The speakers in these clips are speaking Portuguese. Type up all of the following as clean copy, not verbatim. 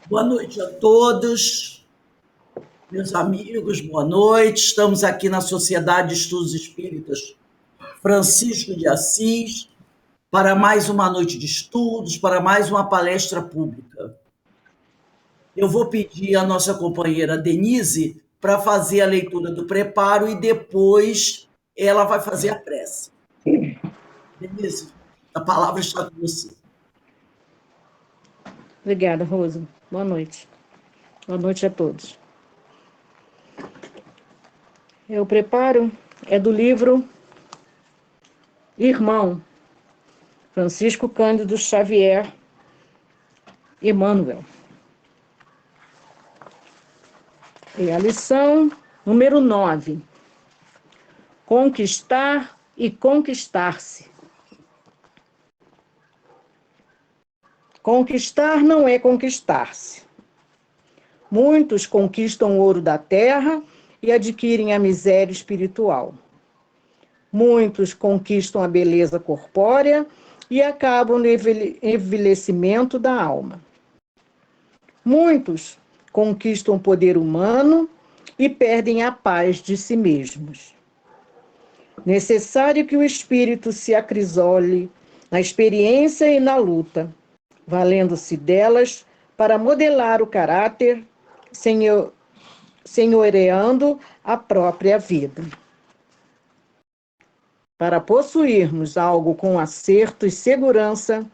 Boa noite a todos, meus amigos, boa noite. Estamos aqui na Sociedade de Estudos Espíritas Francisco de Assis para mais uma noite de estudos, para mais uma palestra pública. Eu vou pedir à nossa companheira Denise para fazer a leitura do preparo e depois ela vai fazer a prece. Denise, a palavra está com você. Obrigada, Rosa. Boa noite. Boa noite a todos. O preparo é do livro Irmão, Francisco Cândido Xavier Emmanuel. E a lição número 9. Conquistar e conquistar-se. Conquistar não é conquistar-se. Muitos conquistam o ouro da terra e adquirem a miséria espiritual. Muitos conquistam a beleza corpórea e acabam no envelhecimento da alma. Muitos conquistam o poder humano e perdem a paz de si mesmos. Necessário que o espírito se acrisole na experiência e na luta, valendo-se delas para modelar o caráter, senhoreando a própria vida. Para possuirmos algo com acerto e segurança,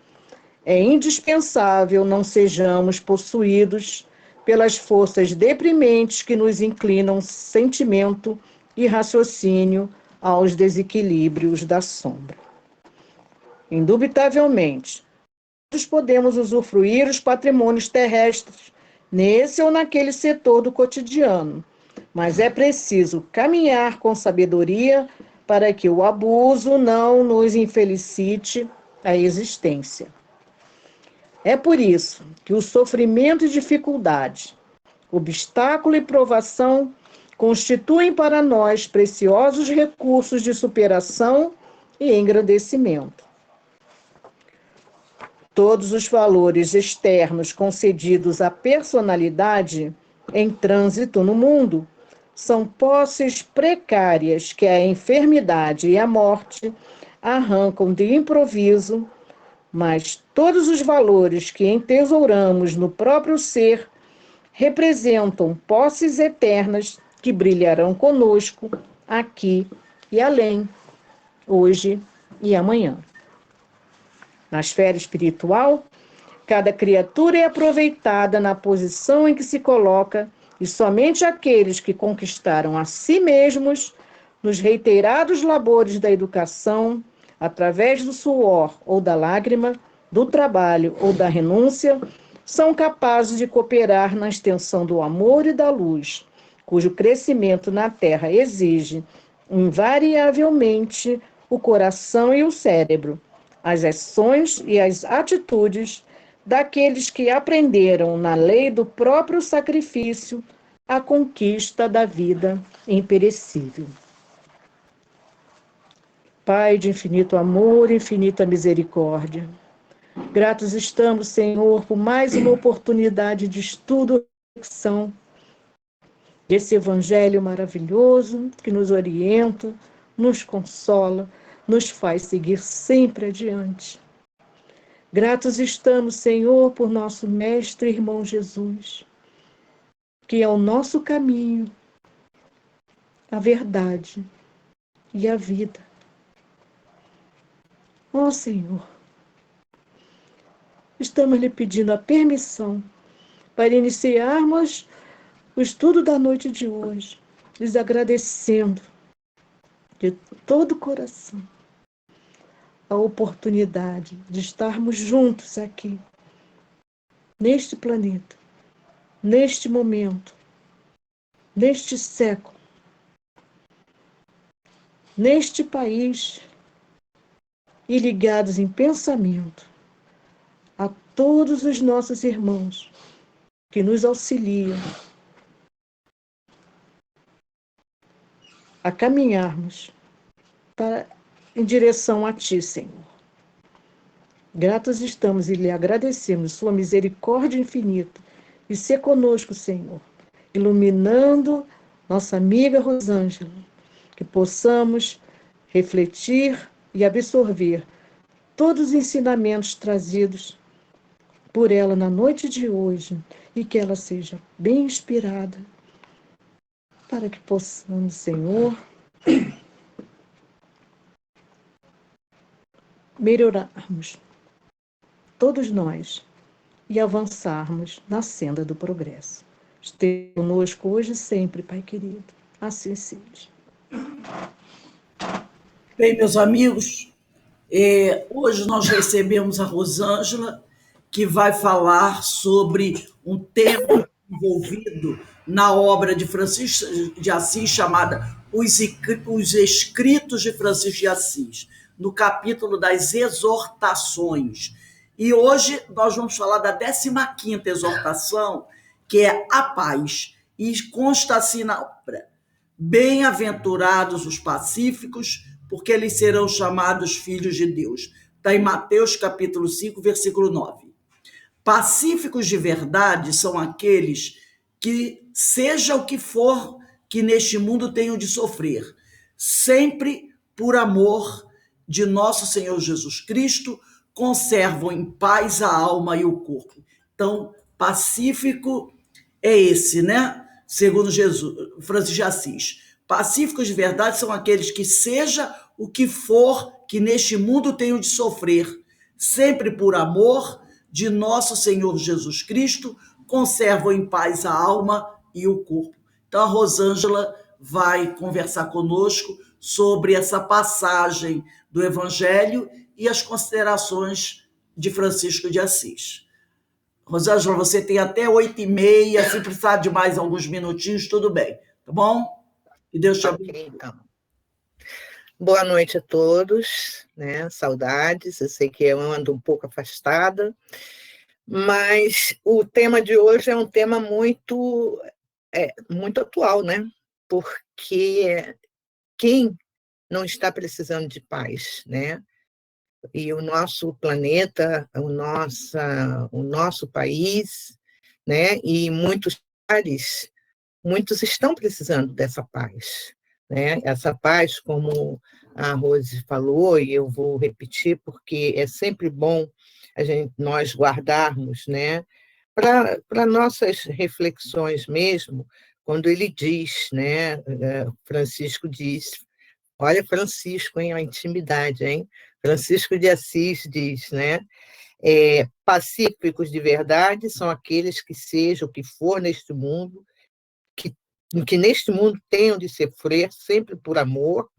é indispensável não sejamos possuídos pelas forças deprimentes que nos inclinam sentimento e raciocínio aos desequilíbrios da sombra. Indubitavelmente, todos podemos usufruir os patrimônios terrestres, nesse ou naquele setor do cotidiano, mas é preciso caminhar com sabedoria para que o abuso não nos infelicite a existência. É por isso que o sofrimento e dificuldade, obstáculo e provação constituem para nós preciosos recursos de superação e engrandecimento. Todos os valores externos concedidos à personalidade em trânsito no mundo são posses precárias que a enfermidade e a morte arrancam de improviso, mas todos os valores que entesouramos no próprio ser representam posses eternas que brilharão conosco aqui e além, hoje e amanhã. Na esfera espiritual, cada criatura é aproveitada na posição em que se coloca e somente aqueles que conquistaram a si mesmos nos reiterados labores da educação, através do suor ou da lágrima, do trabalho ou da renúncia, são capazes de cooperar na extensão do amor e da luz, cujo crescimento na Terra exige, invariavelmente, o coração e o cérebro, as ações e as atitudes daqueles que aprenderam na lei do próprio sacrifício a conquista da vida imperecível. Pai de infinito amor e infinita misericórdia, gratos estamos, Senhor, por mais uma oportunidade de estudo e reflexão desse evangelho maravilhoso que nos orienta, nos consola, nos faz seguir sempre adiante. Gratos estamos, Senhor, por nosso mestre e irmão Jesus, que é o nosso caminho, a verdade e a vida. Ó Senhor, estamos lhe pedindo a permissão para iniciarmos o estudo da noite de hoje, lhes agradecendo de todo o coração a oportunidade de estarmos juntos aqui, neste planeta, neste momento, neste século, neste país, e ligados em pensamento a todos os nossos irmãos que nos auxiliam a caminharmos em direção a Ti, Senhor. Gratos estamos e lhe agradecemos sua misericórdia infinita e ser conosco, Senhor, iluminando nossa amiga Rosângela, que possamos refletir e absorver todos os ensinamentos trazidos por ela na noite de hoje e que ela seja bem inspirada para que possamos, Senhor, melhorarmos todos nós e avançarmos na senda do progresso. Esteja conosco hoje e sempre, Pai querido. Assim seja. Bem, meus amigos, hoje nós recebemos a Rosângela, que vai falar sobre um tema envolvido na obra de Francisco de Assis, chamada Os Escritos de Francisco de Assis, no capítulo das exortações. E hoje nós vamos falar da 15ª exortação, que é a paz, e consta assim na obra: bem-aventurados os pacíficos, porque eles serão chamados filhos de Deus. Está em Mateus capítulo 5, versículo 9. Pacíficos de verdade são aqueles que, seja o que for que neste mundo tenham de sofrer, sempre por amor de nosso Senhor Jesus Cristo, conservam em paz a alma e o corpo. Então, pacífico é esse, né? Segundo Jesus, Francisco de Assis. Pacíficos de verdade são aqueles que, seja o que for que neste mundo tenham de sofrer, sempre por amor de nosso Senhor Jesus Cristo, conservam em paz a alma e o corpo. Então, a Rosângela vai conversar conosco sobre essa passagem do Evangelho e as considerações de Francisco de Assis. Rosângela, você tem até 8h30, se precisar de mais alguns minutinhos, tudo bem, tá bom? Que Deus te abençoe. Okay, então. Boa noite a todos, né? Saudades, eu sei que eu ando um pouco afastada, mas o tema de hoje é um tema muito atual, né? Porque quem não está precisando de paz, né? E o nosso planeta, o nosso país, né? E muitos países, muitos estão precisando dessa paz, né? Essa paz, como a Rose falou, e eu vou repetir, porque é sempre bom nós guardarmos, né? Para nossas reflexões mesmo, quando ele diz, né? Francisco diz, olha Francisco, hein? A intimidade, hein? Francisco de Assis diz, né? Pacíficos de verdade são aqueles que, seja o que for neste mundo, que neste mundo tenham de sofrer sempre por amor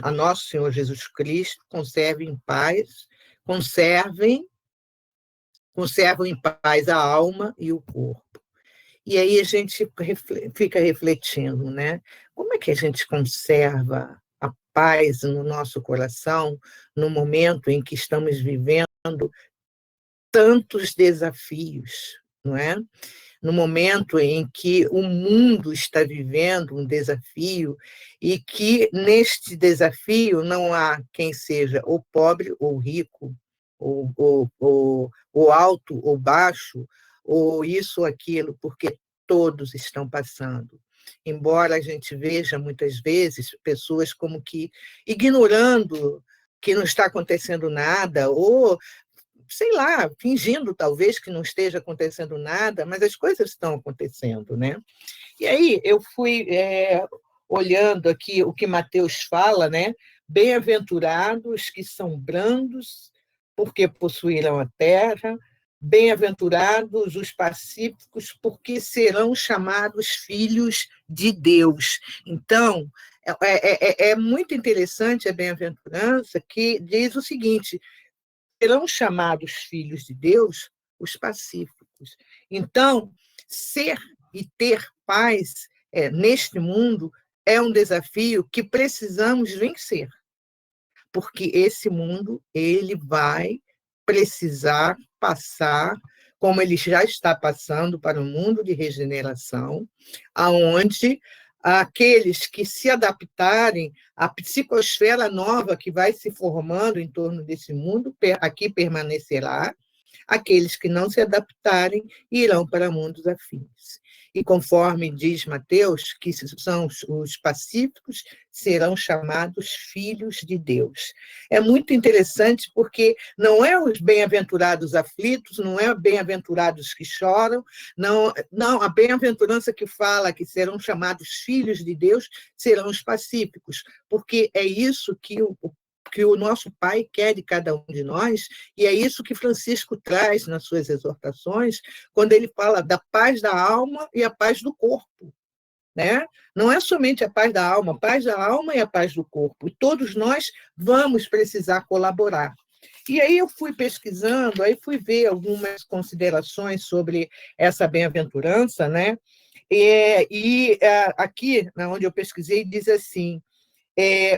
a nosso Senhor Jesus Cristo, conservem em paz, conservam em paz a alma e o corpo. E aí a gente fica refletindo, né? Como é que a gente conserva a paz no nosso coração no momento em que estamos vivendo tantos desafios, não é? No momento em que o mundo está vivendo um desafio e que neste desafio não há quem seja ou pobre ou rico, ou alto ou baixo, ou isso ou aquilo, porque todos estão passando. Embora a gente veja muitas vezes pessoas como que ignorando que não está acontecendo nada, ou sei lá, fingindo talvez que não esteja acontecendo nada, mas as coisas estão acontecendo, né? E aí eu fui olhando aqui o que Mateus fala, né? Bem-aventurados que são brandos, porque possuirão a terra, bem-aventurados os pacíficos, porque serão chamados filhos de Deus. Então, é muito interessante a bem-aventurança, que diz o seguinte: serão chamados filhos de Deus os pacíficos. Então, ser e ter paz neste mundo é um desafio que precisamos vencer, porque esse mundo ele vai precisar passar, como ele já está passando, para um mundo de regeneração, aonde aqueles que se adaptarem à psicosfera nova que vai se formando em torno desse mundo, aqui permanecerá, Aqueles que não se adaptarem irão para mundos afins. E conforme diz Mateus, que são os pacíficos, serão chamados filhos de Deus. É muito interessante porque não é os bem-aventurados aflitos, não é bem-aventurados que choram, não, a bem-aventurança que fala que serão chamados filhos de Deus serão os pacíficos, porque é isso que o nosso Pai quer de cada um de nós, e é isso que Francisco traz nas suas exortações, quando ele fala da paz da alma e a paz do corpo. Né? Não é somente a paz da alma e a paz do corpo. E todos nós vamos precisar colaborar. E aí eu fui pesquisando, aí fui ver algumas considerações sobre essa bem-aventurança, né? Aqui, onde eu pesquisei, diz assim,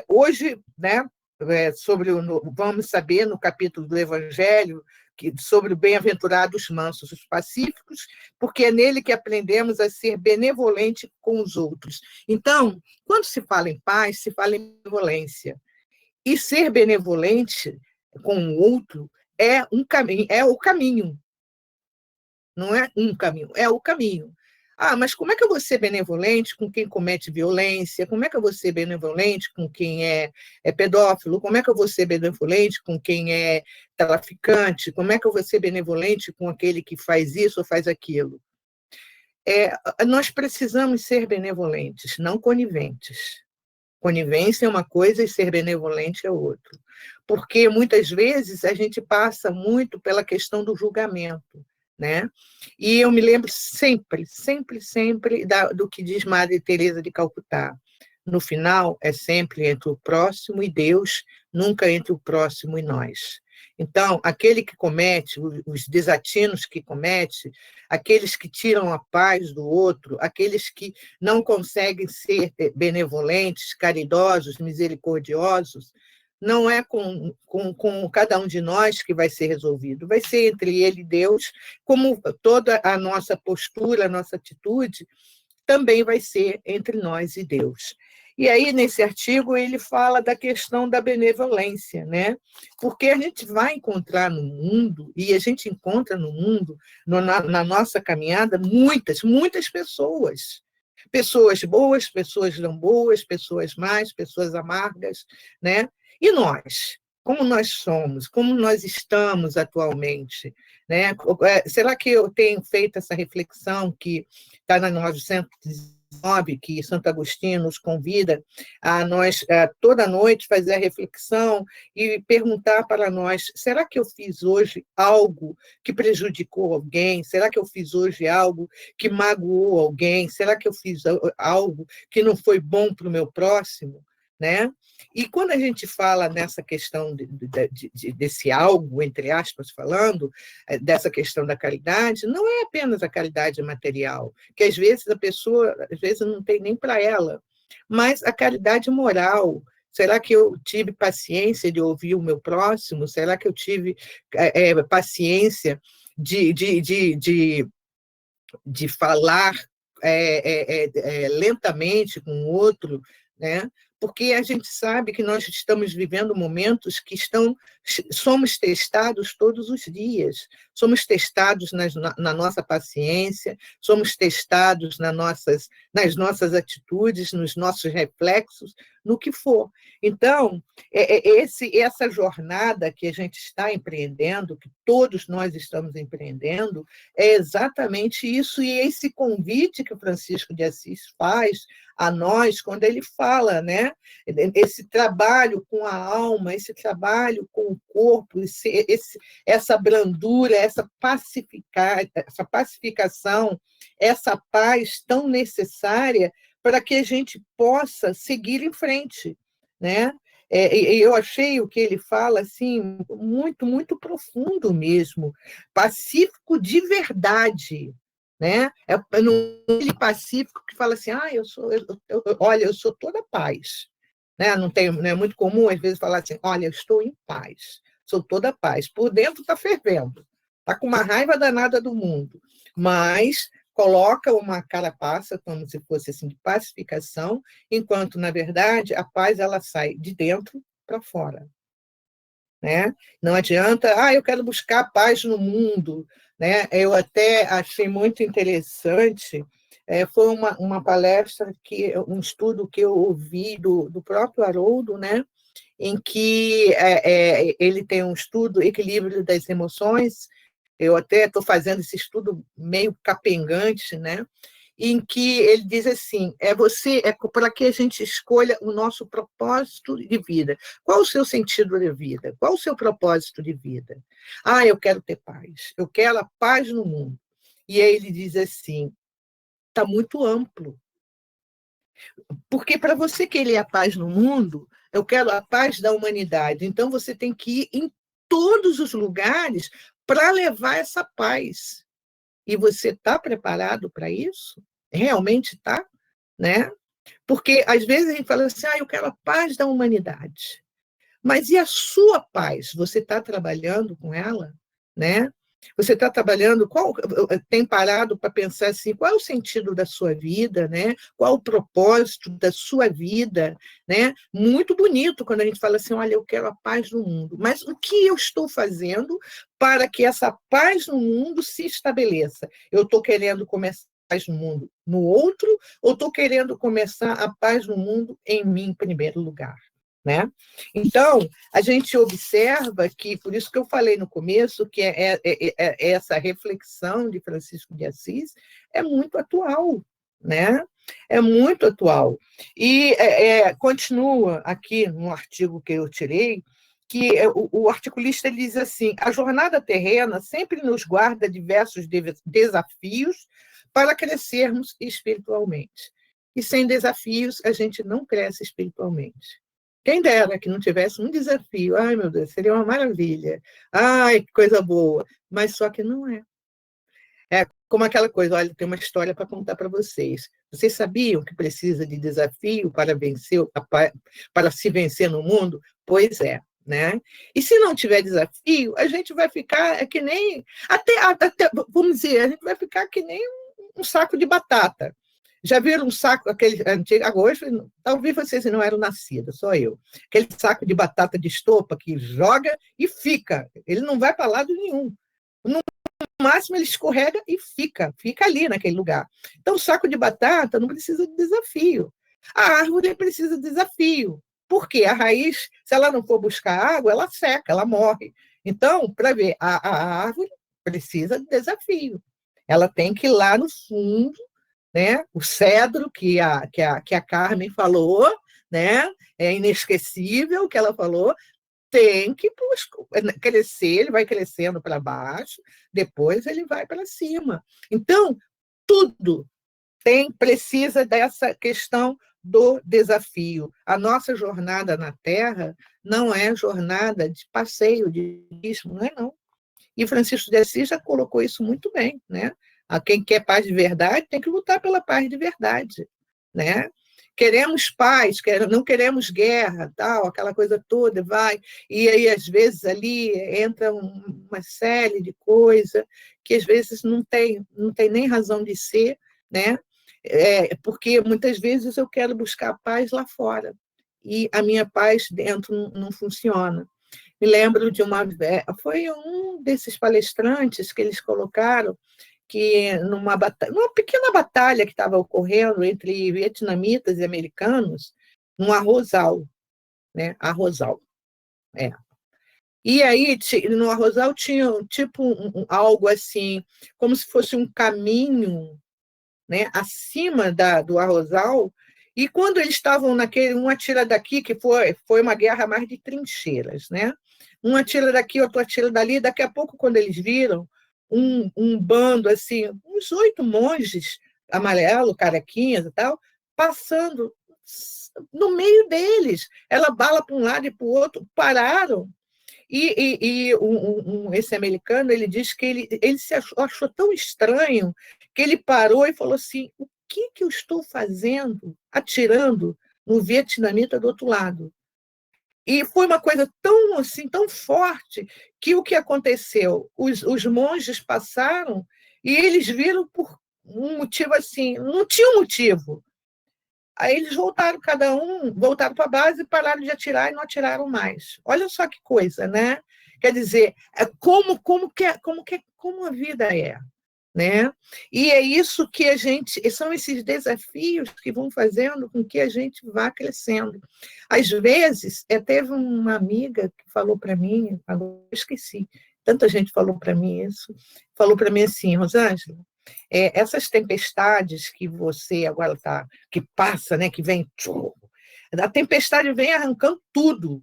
hoje, né, vamos saber no capítulo do Evangelho sobre o bem-aventurados mansos, os pacíficos, porque é nele que aprendemos a ser benevolente com os outros. Então, quando se fala em paz, se fala em benevolência. E ser benevolente com o outro é o caminho. Não é um caminho, é o caminho. Mas como é que eu vou ser benevolente com quem comete violência? Como é que eu vou ser benevolente com quem é pedófilo? Como é que eu vou ser benevolente com quem é traficante? Como é que eu vou ser benevolente com aquele que faz isso ou faz aquilo? Nós precisamos ser benevolentes, não coniventes. Conivência é uma coisa e ser benevolente é outra. Porque, muitas vezes, a gente passa muito pela questão do julgamento. Né? E eu me lembro sempre do que diz Madre Teresa de Calcutá. No final, é sempre entre o próximo e Deus, nunca entre o próximo e nós. Então, aquele que comete, os desatinos que comete, aqueles que tiram a paz do outro, aqueles que não conseguem ser benevolentes, caridosos, misericordiosos, não é com cada um de nós que vai ser resolvido, vai ser entre ele e Deus, como toda a nossa postura, a nossa atitude, também vai ser entre nós e Deus. E aí, nesse artigo, ele fala da questão da benevolência, né? Porque a gente vai encontrar no mundo, e a gente encontra no mundo, na nossa caminhada, muitas pessoas. Pessoas boas, pessoas não boas, pessoas más, pessoas amargas, né? E nós? Como nós somos? Como nós estamos atualmente? Né? Será que eu tenho feito essa reflexão que está na 919, que Santo Agostinho nos convida a nós, toda noite, fazer a reflexão e perguntar para nós, será que eu fiz hoje algo que prejudicou alguém? Será que eu fiz hoje algo que magoou alguém? Será que eu fiz algo que não foi bom para o meu próximo? Né? E quando a gente fala nessa questão desse algo, entre aspas, falando, dessa questão da caridade, não é apenas a caridade material, que às vezes a pessoa não tem nem para ela, mas a caridade moral. Será que eu tive paciência de ouvir o meu próximo? Será que eu tive paciência de falar lentamente com o outro, né? Porque a gente sabe que nós estamos vivendo momentos que somos testados todos os dias, somos testados na nossa paciência, somos testados nas nossas atitudes, nos nossos reflexos, no que for. Então, essa jornada que a gente está empreendendo, que todos nós estamos empreendendo, é exatamente isso, e esse convite que o Francisco de Assis faz a nós, quando ele fala, né? Esse trabalho com a alma, esse trabalho com o corpo, essa brandura, essa pacificação, essa paz tão necessária para que a gente possa seguir em frente, né? Eu achei o que ele fala assim muito profundo mesmo, pacífico de verdade, né? Aquele pacífico que fala assim, olha, eu sou toda paz, né? Não é muito comum às vezes falar assim, olha, eu estou em paz, sou toda paz. Por dentro está fervendo, está com uma raiva danada do mundo, mas coloca uma carapaça como se fosse assim de pacificação, enquanto na verdade a paz ela sai de dentro para fora. né? Não adianta, eu quero buscar paz no mundo, né? Eu até achei muito interessante, foi uma palestra, um estudo que eu ouvi do próprio Haroldo, né? Em que ele tem um estudo, Equilíbrio das Emoções. Eu até estou fazendo esse estudo meio capengante, né? Em que ele diz assim, para que a gente escolha o nosso propósito de vida. Qual o seu sentido de vida? Qual o seu propósito de vida? Eu quero ter paz, eu quero a paz no mundo. E aí ele diz assim, está muito amplo, porque para você querer a paz no mundo, eu quero a paz da humanidade, então você tem que ir em todos os lugares para levar essa paz. E você está preparado para isso? Realmente está? Né? Porque, às vezes, a gente fala assim, eu quero a paz da humanidade. Mas e a sua paz? Você está trabalhando com ela? Né? Você está trabalhando, tem parado para pensar assim, qual é o sentido da sua vida, né? Qual o propósito da sua vida, né? Muito bonito quando a gente fala assim, olha, eu quero a paz no mundo, mas o que eu estou fazendo para que essa paz no mundo se estabeleça? Eu estou querendo começar a paz no mundo no outro, ou estou querendo começar a paz no mundo em mim em primeiro lugar? Né? Então, a gente observa que, por isso que eu falei no começo, que essa reflexão de Francisco de Assis é muito atual, né? É muito atual. E continua aqui no artigo que eu tirei, que o articulista diz assim, a jornada terrena sempre nos guarda diversos desafios para crescermos espiritualmente. E sem desafios, a gente não cresce espiritualmente. Quem dera que não tivesse um desafio. Ai, meu Deus, seria uma maravilha. Ai, que coisa boa. Mas só que não é. É como aquela coisa, olha, tem uma história para contar para vocês. Vocês sabiam que precisa de desafio para se vencer no mundo? Pois é, né? E se não tiver desafio, a gente vai ficar que nem... Até, vamos dizer, a gente vai ficar que nem um saco de batata. Já viram um saco, aquele antigo, agora, talvez vocês não eram nascidos, só eu. Aquele saco de batata de estopa que joga e fica. Ele não vai para lado nenhum. No máximo, ele escorrega e fica ali naquele lugar. Então, o saco de batata não precisa de desafio. A árvore precisa de desafio. Por quê? A raiz, se ela não for buscar água, ela seca, ela morre. Então, para ver, a árvore precisa de desafio. Ela tem que ir lá no fundo, né? O cedro que a Carmen falou, né? É inesquecível o que ela falou, tem que crescer, ele vai crescendo para baixo, depois ele vai para cima. Então, tudo precisa dessa questão do desafio. A nossa jornada na Terra não é jornada de passeio, de turismo, não é não. E Francisco de Assis já colocou isso muito bem, né? A quem quer paz de verdade tem que lutar pela paz de verdade, né? Queremos paz, não queremos guerra, tal, aquela coisa toda, vai. E aí, às vezes, ali entra uma série de coisas que, às vezes, não tem nem razão de ser, né? Porque, muitas vezes, eu quero buscar paz lá fora, e a minha paz dentro não funciona. Me lembro de foi um desses palestrantes que eles colocaram que numa pequena batalha que estava ocorrendo entre vietnamitas e americanos, num arrozal, né? Arrozal. E aí, no arrozal tinha tipo algo assim, como se fosse um caminho, né? Acima do arrozal. E quando eles estavam um atira daqui, que foi uma guerra mais de trincheiras, né? Um atira daqui, outro atira dali. Daqui a pouco, quando eles viram um bando, assim, uns 8 monges, amarelo, carequinhas e tal, passando no meio deles. Ela bala para um lado e para o outro, pararam. E esse americano, ele diz que ele se achou tão estranho que ele parou e falou assim, o que eu estou fazendo atirando no vietnamita do outro lado? E foi uma coisa tão assim, tão forte, que o que aconteceu? Os monges passaram e eles viram por um motivo assim, não tinha um motivo. Aí eles voltaram, cada um, voltaram para a base, pararam de atirar e não atiraram mais. Olha só que coisa, né? Quer dizer, como a vida é, né? E é isso que são esses desafios que vão fazendo com que a gente vá crescendo. Às vezes, teve uma amiga que falou para mim, agora eu esqueci, tanta gente falou para mim isso, falou para mim assim, Rosângela, essas tempestades que você agora que passa, né, que vem, a tempestade vem arrancando tudo,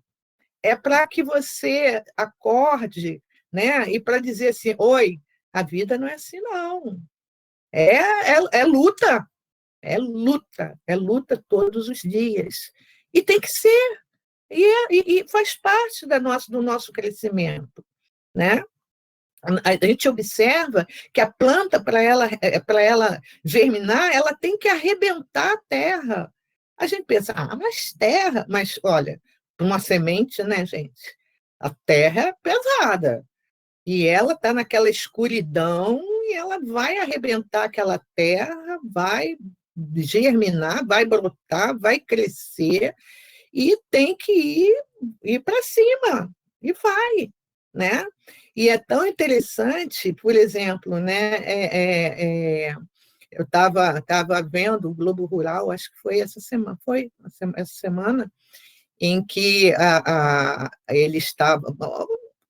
é para que você acorde, né, e para dizer assim, oi, a vida não é assim, não. É luta, é luta todos os dias. E tem que ser, e faz parte do nosso crescimento, né? A gente observa que a planta, para ela germinar, ela tem que arrebentar a terra. A gente pensa, mas olha, uma semente, né, gente? A terra é pesada. E ela está naquela escuridão e ela vai arrebentar aquela terra, vai germinar, vai brotar, vai crescer e tem que ir para cima, e vai, né? E é tão interessante, por exemplo, né? Eu estava vendo o Globo Rural, acho que foi essa semana, em que ele estava,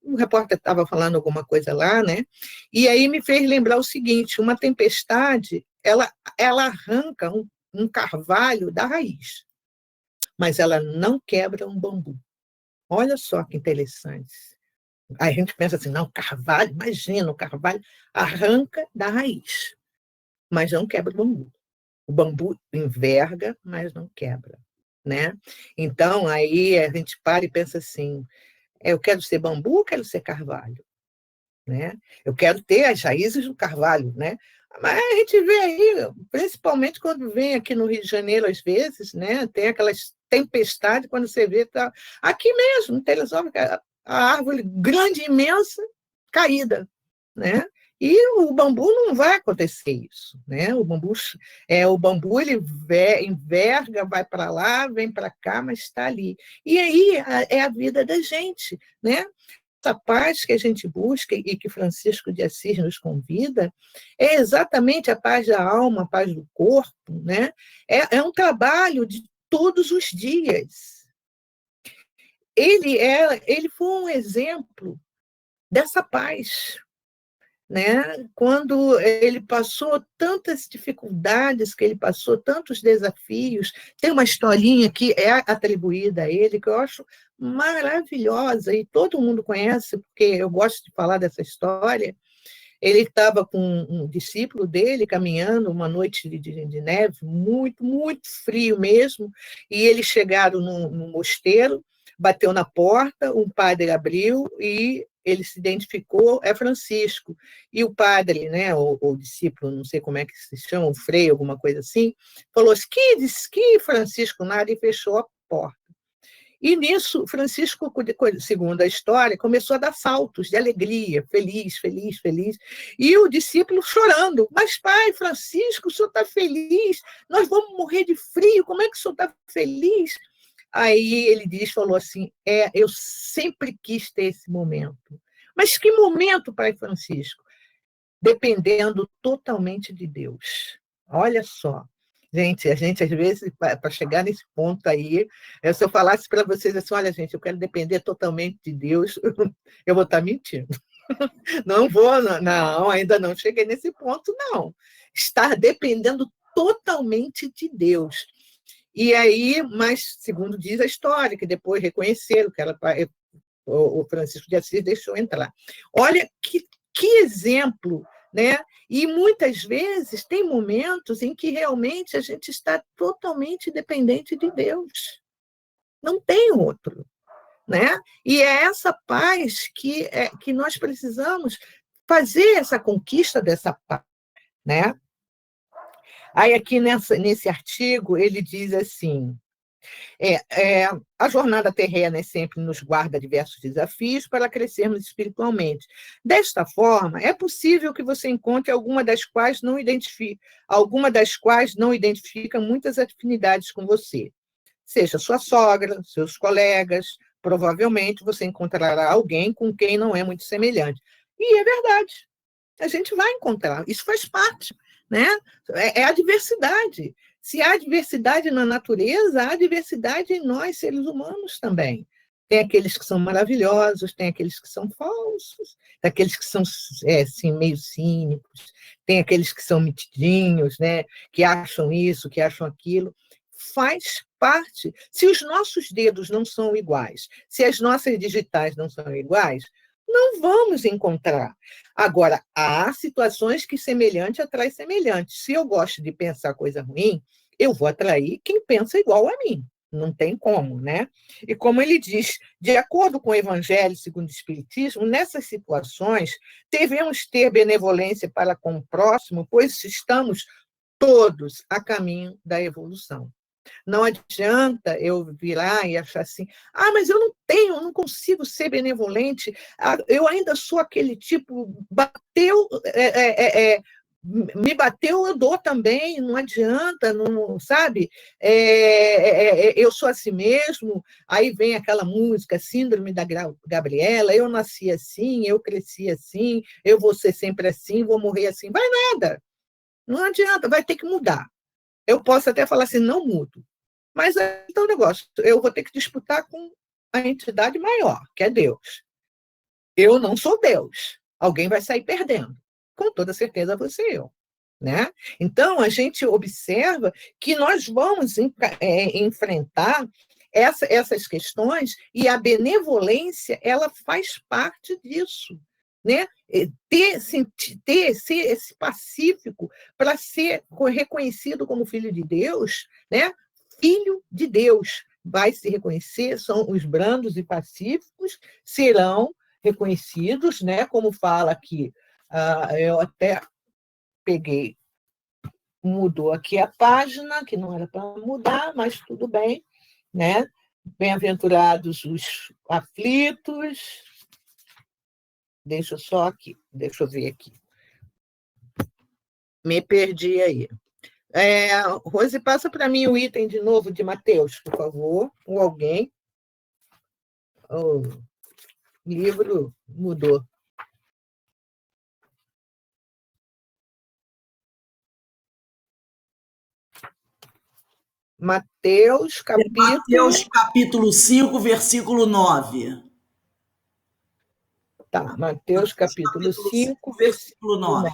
o repórter estava falando alguma coisa lá, né? E aí me fez lembrar o seguinte: uma tempestade, ela arranca um carvalho da raiz, mas ela não quebra um bambu. Olha só que interessante. Aí a gente pensa assim, não, carvalho, imagina, o carvalho arranca da raiz, mas não quebra o bambu. O bambu enverga, mas não quebra, né? Então, aí a gente para e pensa assim, eu quero ser bambu ou quero ser carvalho? Né? Eu quero ter as raízes do carvalho, né? Mas a gente vê aí, principalmente quando vem aqui no Rio de Janeiro, às vezes, né? Tem aquelas tempestades, quando você vê, tá aqui mesmo, em Teresópolis, a árvore grande, imensa, caída, né? E o bambu não vai acontecer isso, né? O bambu ele enverga, vai para lá, vem para cá, mas está ali. E aí é a vida da gente, né? Essa paz que a gente busca e que Francisco de Assis nos convida é exatamente a paz da alma, a paz do corpo, né? É um trabalho de todos os dias. Ele foi um exemplo dessa paz, né? Quando ele passou tantas dificuldades, que ele passou tantos desafios, tem uma historinha que é atribuída a ele, que eu acho maravilhosa, e todo mundo conhece, porque eu gosto de falar dessa história. Ele estava com um discípulo dele caminhando uma noite de neve, muito, muito frio mesmo, e eles chegaram no mosteiro, bateu na porta, um padre abriu e ele se identificou, é Francisco. E o padre, né, ou discípulo, não sei como é que se chama, o frei, alguma coisa assim, falou assim, que Francisco nada, e fechou a porta. E nisso, Francisco, segundo a história, começou a dar saltos de alegria, feliz, feliz, feliz. E o discípulo chorando. Mas, pai, Francisco, o senhor está feliz? Nós vamos morrer de frio, como é que o senhor está feliz? Aí ele falou assim, eu sempre quis ter esse momento. Mas que momento, pai Francisco? Dependendo totalmente de Deus. Olha só. Gente, a gente, às vezes, para chegar nesse ponto aí, se eu falasse para vocês assim, olha, gente, eu quero depender totalmente de Deus, eu vou estar mentindo. Não vou, não, ainda não cheguei nesse ponto, não. Estar dependendo totalmente de Deus. E aí, mas, segundo diz a história, que depois reconheceram que o Francisco de Assis deixou entrar. Olha que exemplo, né? E muitas vezes tem momentos em que realmente a gente está totalmente dependente de Deus. Não tem outro, né? E é essa paz que nós precisamos fazer essa conquista dessa paz, né? Aí aqui nesse artigo ele diz assim, A jornada terrena sempre nos guarda diversos desafios para crescermos espiritualmente. Desta forma, é possível que você encontre alguma das quais não identifica muitas afinidades com você. Seja sua sogra, seus colegas, provavelmente você encontrará alguém com quem não é muito semelhante. E é verdade, a gente vai encontrar, isso faz parte, né? É a diversidade. Se há diversidade na natureza, há diversidade em nós, seres humanos, também. Tem aqueles que são maravilhosos, tem aqueles que são falsos, tem aqueles que são assim, meio cínicos, tem aqueles que são metidinhos, né? Que acham isso, que acham aquilo. Faz parte. Se os nossos dedos não são iguais, se as nossas digitais não são iguais, não vamos encontrar. Agora, há situações que semelhante atrai semelhante. Se eu gosto de pensar coisa ruim, eu vou atrair quem pensa igual a mim. Não tem como, né? E como ele diz, de acordo com o Evangelho segundo o Espiritismo, nessas situações, devemos ter benevolência para com o próximo, pois estamos todos a caminho da evolução. Não adianta eu virar e achar assim, mas eu não consigo ser benevolente, eu ainda sou aquele tipo, me bateu, eu dou também, não adianta, não, sabe? Eu sou assim mesmo, aí vem aquela música, Síndrome da Gabriela, eu nasci assim, eu cresci assim, eu vou ser sempre assim, vou morrer assim, vai nada, não adianta, vai ter que mudar. Eu posso até falar assim, não mudo. Mas então o negócio, eu vou ter que disputar com a entidade maior, que é Deus. Eu não sou Deus. Alguém vai sair perdendo. Com toda certeza você e eu. Né? Então, a gente observa que nós vamos enfrentar essas questões e a benevolência ela faz parte disso. Né? Ser esse pacífico para ser reconhecido como filho de Deus, né? Filho de Deus vai se reconhecer, são os brandos e pacíficos, serão reconhecidos, né? Como fala aqui, eu até peguei, mudou aqui a página, que não era para mudar, mas tudo bem, né? Bem-aventurados os aflitos. Deixa eu ver aqui. Me perdi aí. Rose, passa para mim o item de novo de Mateus, por favor, ou alguém. O livro mudou. Mateus, capítulo 5, versículo 9. Tá, Mateus, capítulo 5, versículo 9.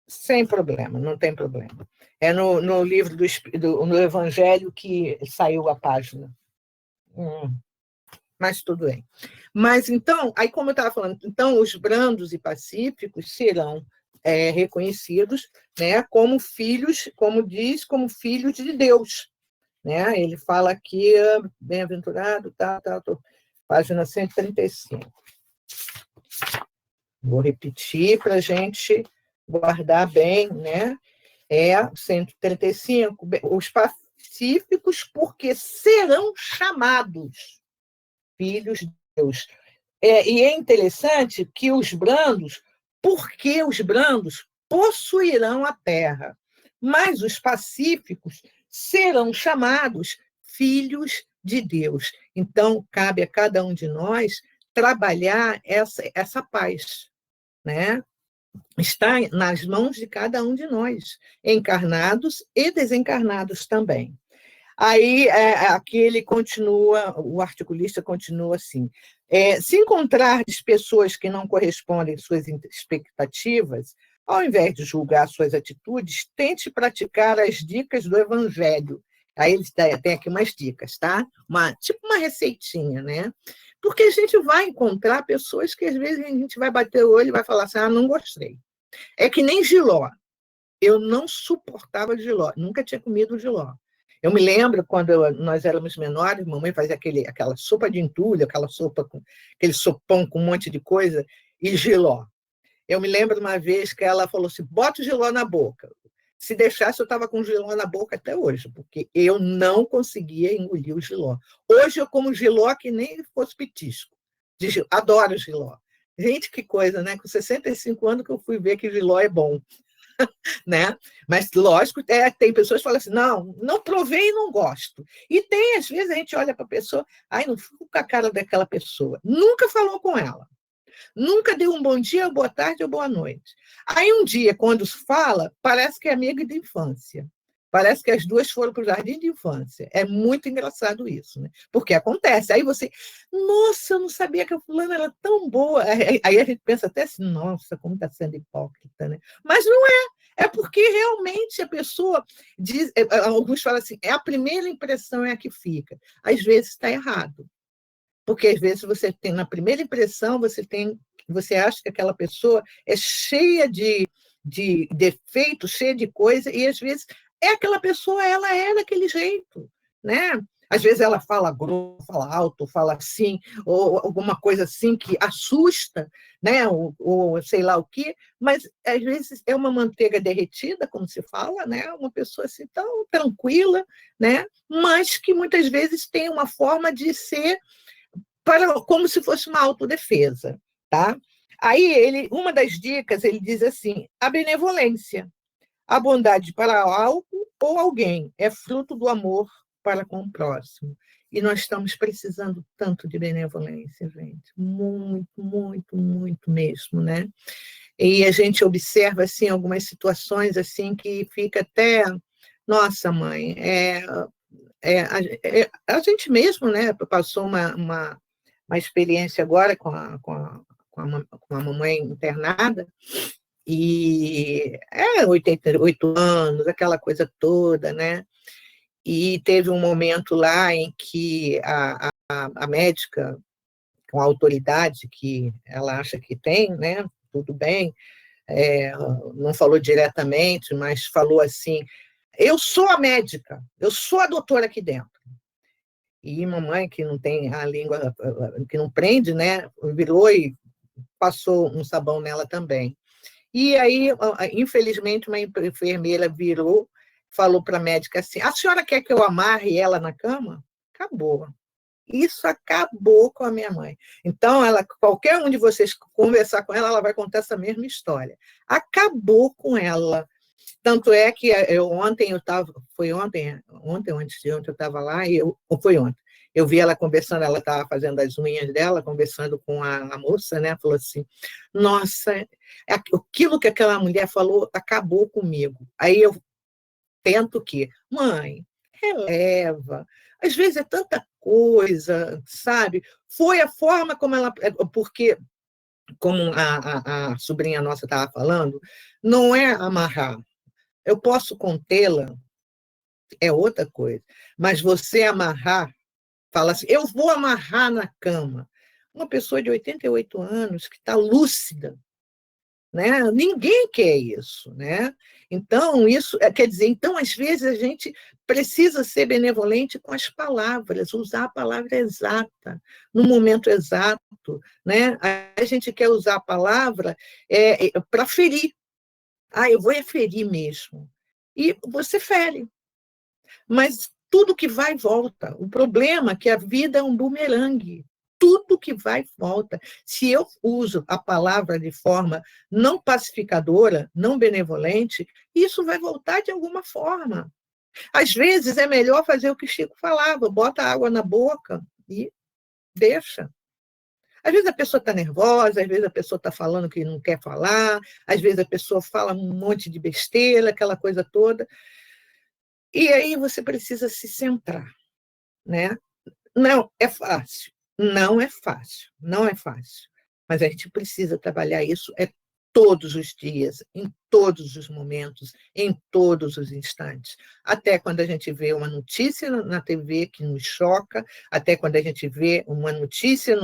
Sem problema, não tem problema. É no livro no Evangelho que saiu a página. Mas tudo bem. Mas então, aí como eu estava falando, então os brandos e pacíficos serão reconhecidos, né, como filhos, como diz, como filhos de Deus. Né? Ele fala aqui, bem-aventurado, página 135. Vou repetir para a gente guardar bem, né? 135. Os pacíficos, porque serão chamados filhos de Deus. E é interessante que os brandos, porque os brandos possuirão a terra, mas os pacíficos serão chamados filhos de Deus. Então, cabe a cada um de nós trabalhar essa paz, né? Está nas mãos de cada um de nós, encarnados e desencarnados também. Aí, aqui ele continua, o articulista continua assim, se encontrares pessoas que não correspondem às suas expectativas, ao invés de julgar suas atitudes, tente praticar as dicas do Evangelho. Aí ele tem aqui umas dicas, tá? Tipo uma receitinha, né? Porque a gente vai encontrar pessoas que, às vezes, a gente vai bater o olho e vai falar assim, não gostei. É que nem jiló. Eu não suportava jiló, nunca tinha comido jiló. Eu me lembro, quando nós éramos menores, mamãe fazia aquela sopa de entulho, aquele sopão com um monte de coisa, e jiló. Eu me lembro uma vez que ela falou assim, bota o Giló na boca. Se deixasse, eu estava com o Giló na boca até hoje, porque eu não conseguia engolir o Giló. Hoje eu como Giló que nem fosse petisco. Adoro Giló. Gente, que coisa, né? Com 65 anos que eu fui ver que Giló é bom. Né? Mas, lógico, tem pessoas que falam assim, não provei e não gosto. E tem, às vezes, a gente olha para a pessoa, ai, não fico com a cara daquela pessoa. Nunca falou com ela. Nunca deu um bom dia, boa tarde ou boa noite. Aí, um dia, quando fala, parece que é amiga de infância. Parece que as duas foram para o jardim de infância. É muito engraçado isso, né? Porque acontece. Aí você, nossa, eu não sabia que a fulana era tão boa. Aí a gente pensa até assim, nossa, como está sendo hipócrita, né? Mas não é. É porque realmente a pessoa diz, alguns falam assim, a primeira impressão é a que fica. Às vezes está errado. Porque às vezes você tem, na primeira impressão, você acha que aquela pessoa é cheia de defeitos, cheia de coisa, e às vezes aquela pessoa, ela é daquele jeito, né? Às vezes ela fala grosso, fala alto, fala assim, ou alguma coisa assim que assusta, né? Ou sei lá o quê, mas às vezes é uma manteiga derretida, como se fala, né? Uma pessoa assim tão tranquila, né? Mas que muitas vezes tem uma forma de ser como se fosse uma autodefesa, tá? Aí uma das dicas, ele diz assim: a benevolência, a bondade para algo ou alguém é fruto do amor para com o próximo. E nós estamos precisando tanto de benevolência, gente, muito, muito, muito mesmo, né? E a gente observa assim algumas situações assim que fica até, nossa, mãe, a gente mesmo, né, passou uma experiência agora com a mamãe internada, e 88 anos, aquela coisa toda, né? E teve um momento lá em que a médica, com a autoridade que ela acha que tem, né? Tudo bem, não falou diretamente, mas falou assim: eu sou a médica, eu sou a doutora aqui dentro. E mamãe, que não tem a língua, que não prende, né? Virou e passou um sabão nela também. E aí, infelizmente, uma enfermeira virou, falou para a médica assim: a senhora quer que eu amarre ela na cama? Acabou. Isso acabou com a minha mãe. Então, qualquer um de vocês conversar com ela, ela vai contar essa mesma história. Acabou com ela. Tanto é que foi ontem ou antes de ontem eu estava lá, ou foi ontem, eu vi ela conversando, ela estava fazendo as unhas dela, conversando com a moça, né? Falou assim, nossa, aquilo que aquela mulher falou acabou comigo. Aí eu tento que, mãe, releva, às vezes é tanta coisa, sabe? Foi a forma como ela... Porque, como a sobrinha nossa estava falando, não é amarrar. Eu posso contê-la, é outra coisa. Mas você amarrar, fala assim, eu vou amarrar na cama. Uma pessoa de 88 anos que está lúcida, né? Ninguém quer isso, né? Então, isso quer dizer, então, às vezes, a gente precisa ser benevolente com as palavras, usar a palavra exata, no momento exato, né? A gente quer usar a palavra para ferir. Eu vou ferir mesmo. E você fere. Mas tudo que vai, volta. O problema é que a vida é um bumerangue. Tudo que vai, volta. Se eu uso a palavra de forma não pacificadora, não benevolente, isso vai voltar de alguma forma. Às vezes é melhor fazer o que Chico falava, bota água na boca e deixa. Às vezes a pessoa está nervosa, às vezes a pessoa está falando que não quer falar, às vezes a pessoa fala um monte de besteira, aquela coisa toda. E aí você precisa se centrar, né? Não é fácil, não é fácil, não é fácil. Mas a gente precisa trabalhar isso todos os dias, em todos os momentos, em todos os instantes. Até quando a gente vê uma notícia na TV que nos choca, até quando a gente vê uma notícia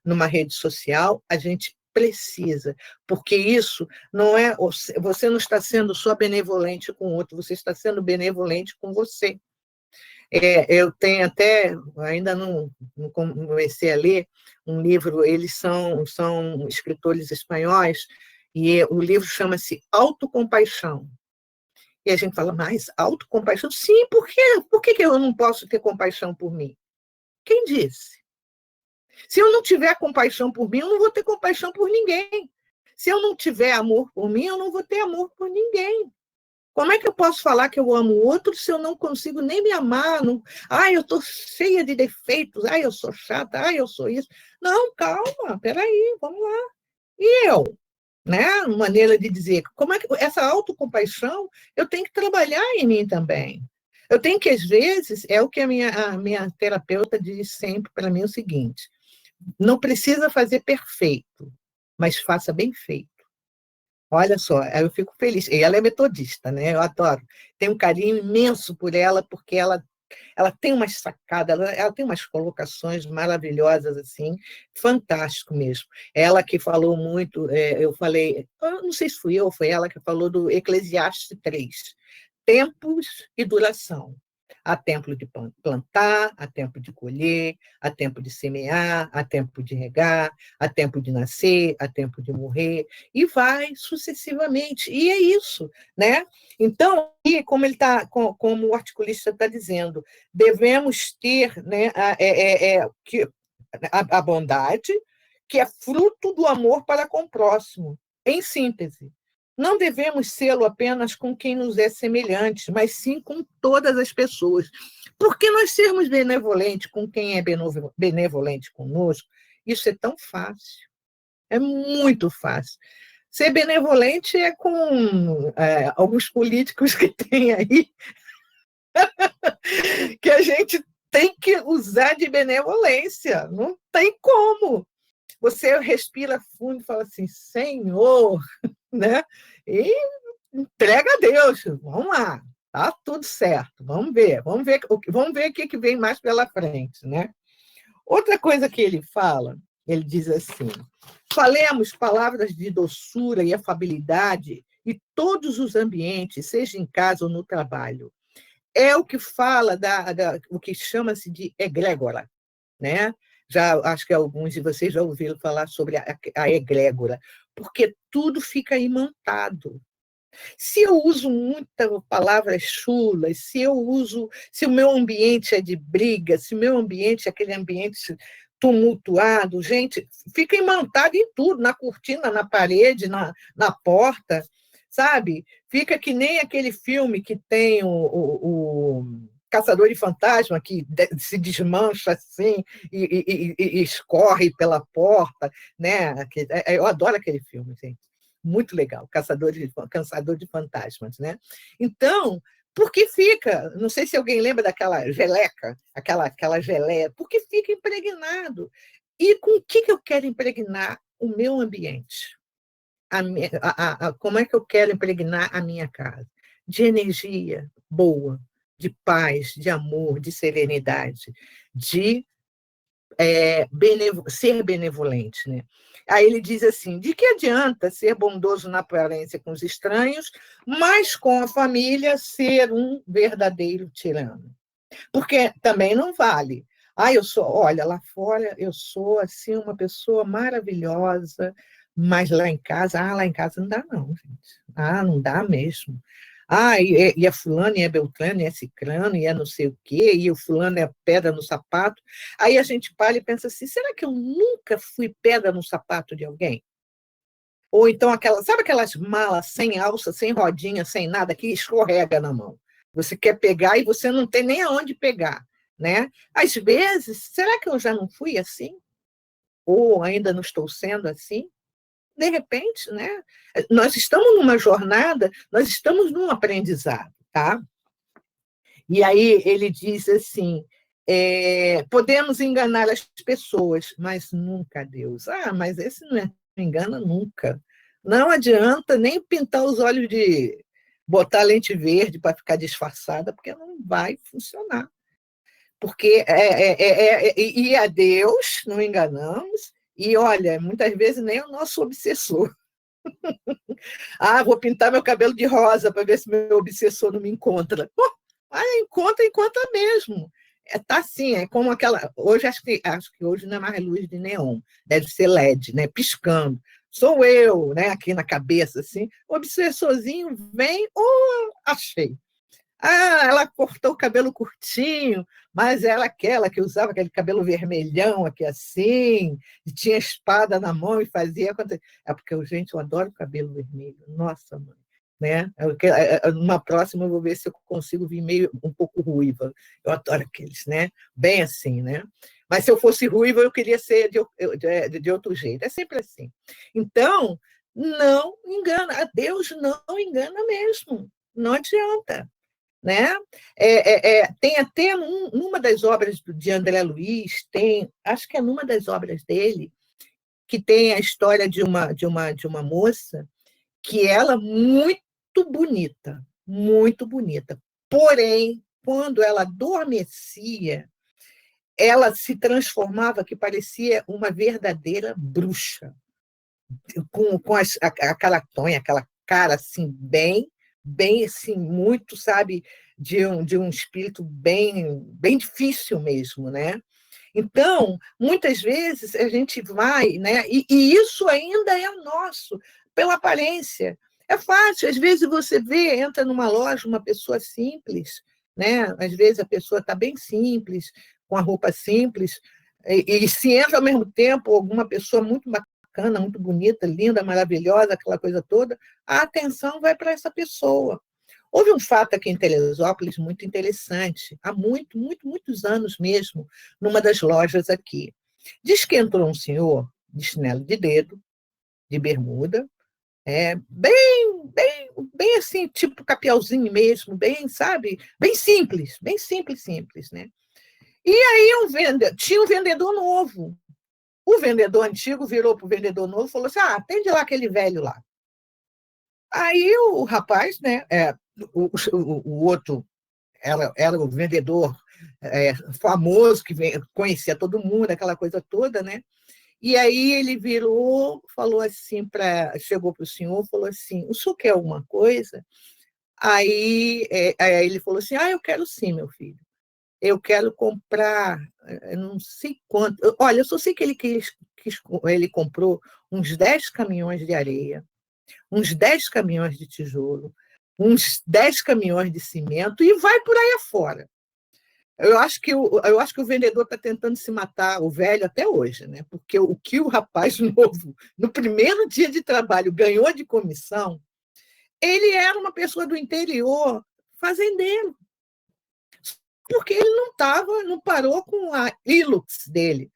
numa rede social, a gente precisa, porque isso não é... Você não está sendo só benevolente com o outro, você está sendo benevolente com você. Eu tenho até, ainda não comecei a ler um livro, eles são escritores espanhóis, E o livro chama-se Autocompaixão. E a gente fala, mas autocompaixão? Sim, por quê? Por que eu não posso ter compaixão por mim? Quem disse? Se eu não tiver compaixão por mim, eu não vou ter compaixão por ninguém. Se eu não tiver amor por mim, eu não vou ter amor por ninguém. Como é que eu posso falar que eu amo o outro se eu não consigo nem me amar? Não... eu estou cheia de defeitos. Eu sou chata. Eu sou isso. Não, calma, peraí, vamos lá. E eu? Né? Maneira de dizer, como é que essa autocompaixão eu tenho que trabalhar em mim também. Eu tenho que, às vezes, é o que a minha terapeuta diz sempre para mim, o seguinte, não precisa fazer perfeito, mas faça bem feito. Olha só, eu fico feliz. E ela é metodista, né? Eu adoro. Tenho um carinho imenso por ela, porque ela tem umas sacadas, ela tem umas colocações maravilhosas, assim, fantástico mesmo. Ela que falou muito, eu falei, eu não sei se fui eu ou foi ela que falou do Eclesiastes 3, tempos e duração. Há tempo de plantar, há tempo de colher, há tempo de semear, há tempo de regar, há tempo de nascer, há tempo de morrer, e vai sucessivamente. E é isso, né? Então, como como o articulista está dizendo, devemos ter, né, a bondade, que é fruto do amor para com o próximo. Em síntese, não devemos sê-lo apenas com quem nos é semelhante, mas sim com todas as pessoas. Porque nós sermos benevolentes com quem é benevolente conosco, isso é tão fácil. É muito fácil. Ser benevolente é com alguns políticos que tem aí, que a gente tem que usar de benevolência. Não tem como. Você respira fundo e fala assim, Senhor, né? E entrega a Deus. Vamos lá, tá tudo certo. Vamos ver o que vem mais pela frente, né? Outra coisa que ele fala, ele diz assim, falemos palavras de doçura e afabilidade em todos os ambientes, seja em casa ou no trabalho. É o que fala o que chama-se de egrégora, né? Já acho que alguns de vocês já ouviram falar sobre a egrégora, porque tudo fica imantado. Se eu uso muitas palavras chulas, se o meu ambiente é de briga, se o meu ambiente é aquele ambiente tumultuado, gente, fica imantado em tudo, na cortina, na parede, na porta, sabe? Fica que nem aquele filme que tem o Caçador de Fantasma, que se desmancha assim e escorre pela porta, né? Eu adoro aquele filme, gente. Muito legal, Caçador de Fantasmas, né? Então, por que fica? Não sei se alguém lembra daquela geleca, aquela geleia, porque fica impregnado. E com o que eu quero impregnar o meu ambiente? Como é que eu quero impregnar a minha casa? De energia boa, de paz, de amor, de serenidade, de ser benevolente, né? Aí ele diz assim, de que adianta ser bondoso na aparência com os estranhos, mas com a família ser um verdadeiro tirano? Porque também não vale. Olha, lá fora eu sou assim uma pessoa maravilhosa, mas lá em casa não dá não, gente. Não dá mesmo. E é fulano, e é beltrano, e é cicrano, e é não sei o quê, e o fulano é pedra no sapato. Aí a gente para e pensa assim, será que eu nunca fui pedra no sapato de alguém? Ou então, sabe aquelas malas sem alça, sem rodinha, sem nada, que escorrega na mão? Você quer pegar e você não tem nem aonde pegar, né? Às vezes, será que eu já não fui assim? Ou ainda não estou sendo assim? De repente, né? Nós estamos numa jornada, nós estamos num aprendizado, tá? E aí ele diz assim, podemos enganar as pessoas, mas nunca Deus. Mas esse não engana nunca. Não adianta nem pintar os olhos de botar lente verde para ficar disfarçada, porque não vai funcionar. Porque e a Deus não enganamos, e olha, muitas vezes nem o nosso obsessor. Vou pintar meu cabelo de rosa para ver se meu obsessor não me encontra. Encontra mesmo. Tá assim, é como aquela. Hoje acho que hoje não é mais luz de neon, deve ser LED, né? Piscando. sou eu, né? Aqui na cabeça, assim. O obsessorzinho vem, achei. Ela cortou o cabelo curtinho, mas ela aquela que usava aquele cabelo vermelhão aqui assim, e tinha espada na mão e fazia acontecer. É porque, gente, eu adoro cabelo vermelho. Nossa, mãe. Né? Numa próxima eu vou ver se eu consigo vir meio um pouco ruiva. Eu adoro aqueles, né? Bem assim, né? Mas se eu fosse ruiva, eu queria ser de outro jeito. É sempre assim. Então, não engana. Deus não engana mesmo. Não adianta. Né? Tem até numa das obras de André Luiz, acho que é numa das obras dele, que tem a história de uma moça que ela muito bonita. Porém, quando ela adormecia, ela se transformava, que parecia uma verdadeira bruxa, com aquela tonha, aquela cara assim, bem assim, muito, sabe, de um espírito bem difícil mesmo, né? Então, muitas vezes a gente vai, né? E isso ainda é nosso, pela aparência. É fácil, às vezes você vê, entra numa loja uma pessoa simples, né? Às vezes a pessoa está bem simples, com a roupa simples, e se entra ao mesmo tempo alguma pessoa muito bacana, muito bonita, linda, maravilhosa, aquela coisa toda, a atenção vai para essa pessoa. Houve um fato aqui em Teresópolis muito interessante, há muitos anos mesmo, numa das lojas aqui. Diz que entrou um senhor de chinelo de dedo, de bermuda, bem assim, tipo capiauzinho mesmo, bem, sabe? Bem simples, simples, né? E aí tinha um vendedor novo. O vendedor antigo virou para o vendedor novo e falou assim: atende lá aquele velho lá. Aí o rapaz, né, o outro era o vendedor famoso, que conhecia todo mundo, aquela coisa toda, né? E aí ele virou, falou assim, chegou para o senhor, falou assim: o senhor quer alguma coisa? Aí ele falou assim: eu quero sim, meu filho. Eu quero comprar, não sei quanto. Olha, eu só sei que ele comprou uns 10 caminhões de areia, uns 10 caminhões de tijolo, uns 10 caminhões de cimento e vai por aí afora. Eu acho que o vendedor está tentando se matar, o velho, até hoje, né? Porque o que o rapaz novo, no primeiro dia de trabalho, ganhou de comissão, ele era uma pessoa do interior, fazendeiro. Porque ele não parou com a Hilux dele,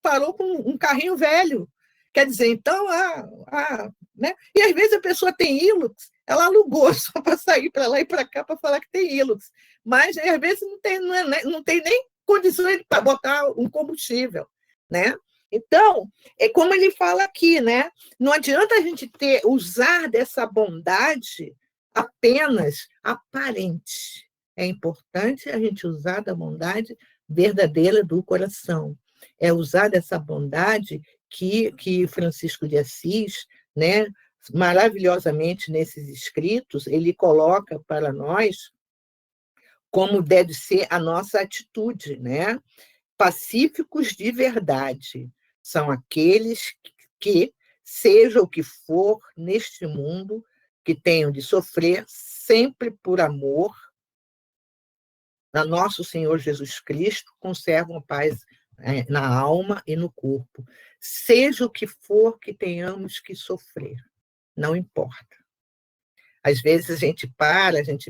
parou com um carrinho velho. Quer dizer, então, né? E às vezes a pessoa tem Hilux, ela alugou só para sair para lá e para cá para falar que tem Hilux, mas às vezes não tem nem condições para botar um combustível, né? Então, é como ele fala aqui, né? Não adianta a gente usar dessa bondade apenas aparente. É importante a gente usar da bondade verdadeira do coração. É usar dessa bondade que Francisco de Assis, né, maravilhosamente nesses escritos, ele coloca para nós como deve ser a nossa atitude, né? Pacíficos de verdade são aqueles que, seja o que for neste mundo, que tenham de sofrer sempre por amor a nosso Senhor Jesus Cristo, conservam a paz na alma e no corpo. Seja o que for que tenhamos que sofrer, não importa. Às vezes a gente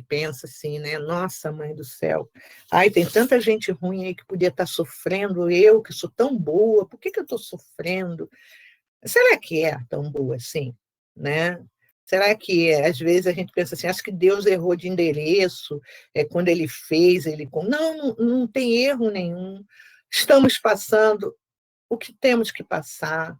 pensa assim, né? Nossa, mãe do céu, tem tanta gente ruim aí que podia estar sofrendo, eu que sou tão boa, por que eu estou sofrendo? Será que é tão boa assim, né? Será que, às vezes, a gente pensa assim, acho que Deus errou de endereço, quando ele fez, não tem erro nenhum. Estamos passando o que temos que passar.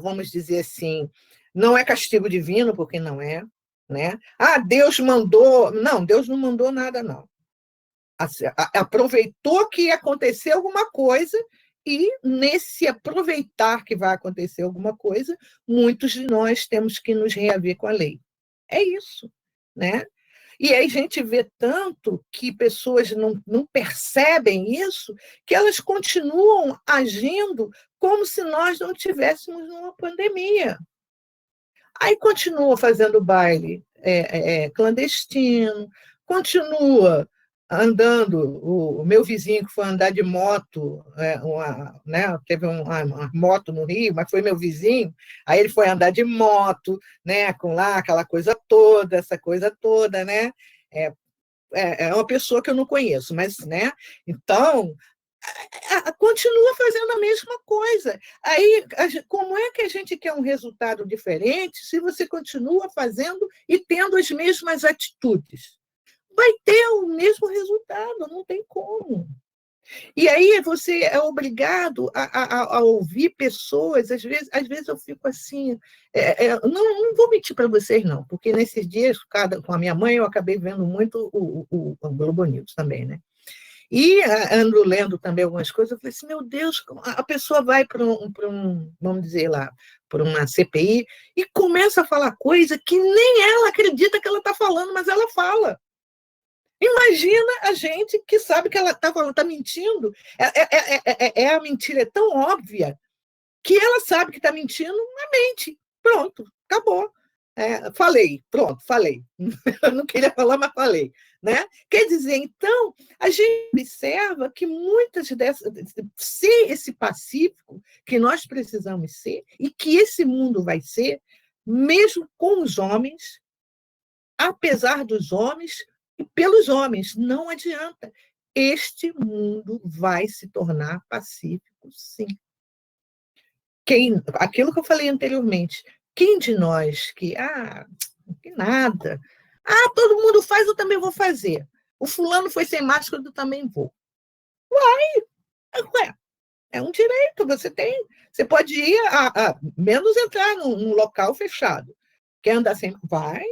Vamos dizer assim, não é castigo divino, porque não é, né? Deus mandou. Não, Deus não mandou nada, não. Aproveitou que ia acontecer alguma coisa, e nesse aproveitar que vai acontecer alguma coisa, muitos de nós temos que nos reaver com a lei. É isso, né? E aí a gente vê tanto que pessoas não percebem isso, que elas continuam agindo como se nós não tivéssemos uma pandemia. Aí continua fazendo baile clandestino, continua andando. O meu vizinho que foi andar de moto, né, teve uma moto no Rio, mas foi meu vizinho, aí ele foi andar de moto, né, com lá aquela coisa toda, essa coisa toda, né? É uma pessoa que eu não conheço, mas, né? Então, continua fazendo a mesma coisa. Aí, como é que a gente quer um resultado diferente se você continua fazendo e tendo as mesmas atitudes? Vai ter o mesmo resultado, não tem como. E aí você é obrigado a ouvir pessoas, às vezes eu fico assim, não vou mentir para vocês, não, porque nesses dias, com a minha mãe, eu acabei vendo muito o Globo News também, né? E ando lendo também algumas coisas, eu falei assim, meu Deus, a pessoa vai para vamos dizer lá, para uma CPI e começa a falar coisa que nem ela acredita que ela está falando, mas ela fala. Imagina a gente que sabe que ela está mentindo. A mentira é tão óbvia que ela sabe que está mentindo, mas mente. Pronto, acabou. Falei, pronto, falei. Eu não queria falar, mas falei. Né? Quer dizer, então, a gente observa que muitas dessas. Ser esse pacífico que nós precisamos ser, e que esse mundo vai ser, mesmo com os homens, apesar dos homens, e pelos homens, não adianta. Este mundo vai se tornar pacífico, sim. Aquilo que eu falei anteriormente, quem de nós que nada, todo mundo faz, eu também vou fazer. O fulano foi sem máscara, eu também vou. Ué, é um direito, você pode ir menos entrar num local fechado. Quer andar sem, vai.